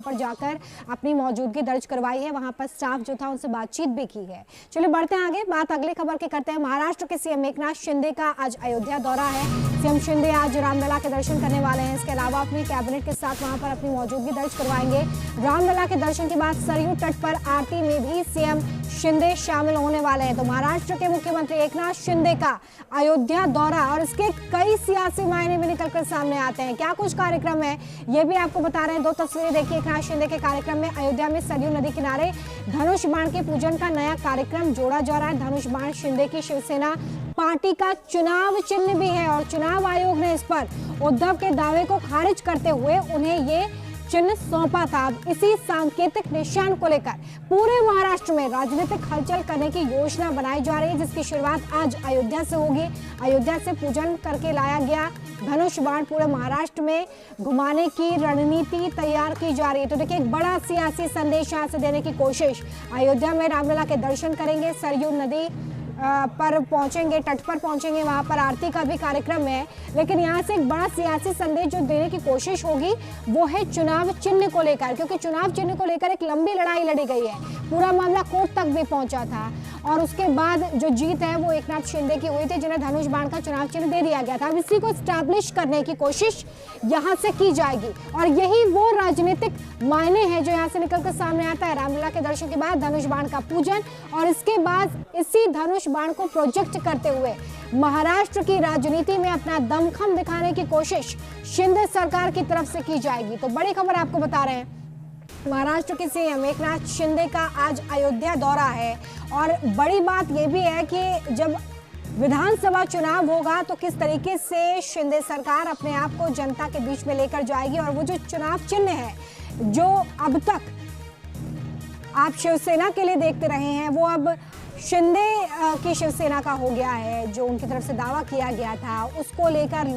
पर जाकर अपनी मौजूदगी दर्ज करवाई है। वहां पर स्टाफ जो था उनसे बातचीत भी की है। चलिए बढ़ते हैं आगे, बात अगली खबर की करते हैं। महाराष्ट्र के सीएम एकनाथ शिंदे का आज अयोध्या दौरा है। सीएम शिंदे आज रामलला के दर्शन करने वाले हैं। इसके अलावा अपने कैबिनेट के साथ वहां पर अपनी मौजूदगी दर्ज करवाएंगे। रामलला के दर्शन के बाद सरयू तट पर आरती में भी सीएम शिंदे शामिल होने वाले हैं। तो महाराष्ट्र के मुख्यमंत्री एकनाथ शिंदे का अयोध्या दौरा और इसके कई सियासी मायने भी निकलकर सामने आते हैं। क्या कुछ कार्यक्रम है ये भी आपको बता रहे हैं। दो तस्वीरें देखिए। एकनाथ शिंदे के कार्यक्रम में अयोध्या में सरयू नदी किनारे धनुष बाण के पूजन का नया कार्यक्रम जोड़ा जा रहा है। धनुष बाण शिंदे की शिवसेना पार्टी का चुनाव चिन्ह भी है और चुनाव आयोग ने इस पर उद्धव के दावे को खारिज करते हुए उन्हें ये चिन्ह सौंपा था। अब इसी सांकेतिक निशान को लेकर पूरे महाराष्ट्र में राजनीतिक हलचल करने की योजना बनाई जा रही है, जिसकी शुरुआत आज अयोध्या से होगी। अयोध्या से पूजन करके लाया गया धनुष बाण पूरे महाराष्ट्र में घुमाने की रणनीति तैयार की जा रही है। तो देखिए, एक बड़ा सियासी संदेश यहाँ से देने की कोशिश। अयोध्या में रामलला के दर्शन करेंगे, सरयू नदी पर पहुंचेंगे, तट पर पहुंचेंगे, वहां पर आरती का भी कार्यक्रम है। लेकिन यहाँ से एक बड़ा सियासी संदेश जो देने की कोशिश होगी वो है चुनाव चिन्ह को लेकर, क्योंकि चुनाव चिन्ह को लेकर एक लंबी लड़ाई लड़ी गई है। पूरा मामला कोर्ट तक भी पहुंचा था और उसके बाद जो जीत है वो एकनाथ शिंदे की हुई थी, जिन्हें धनुष बाण का चुनाव चिन्ह दे दिया गया था। अब इसी को स्टैब्लिश करने की कोशिश यहाँ से की जाएगी और यही वो राजनीतिक मायने हैं जो यहाँ से निकलकर सामने आता है। रामलला के दर्शन के बाद धनुष बाण का पूजन और इसके बाद इसी धनुष बाण को प्रोजेक्ट करते हुए महाराष्ट्र की राजनीति में अपना दमखम दिखाने की कोशिश शिंदे सरकार की तरफ से की जाएगी। तो बड़ी खबर आपको बता रहे हैं, महाराष्ट्र के सीएम एकनाथ शिंदे का आज अयोध्या दौरा है और बड़ी बात यह भी है कि जब विधानसभा चुनाव होगा तो किस तरीके से शिंदे सरकार अपने आप को जनता के बीच में लेकर जाएगी। और वो जो चुनाव चिन्ह है जो अब तक आप शिवसेना के लिए देखते रहे हैं वो अब शिंदे की शिवसेना का हो गया है। जो उनकी तरफ से दावा किया गया था उसको लेकर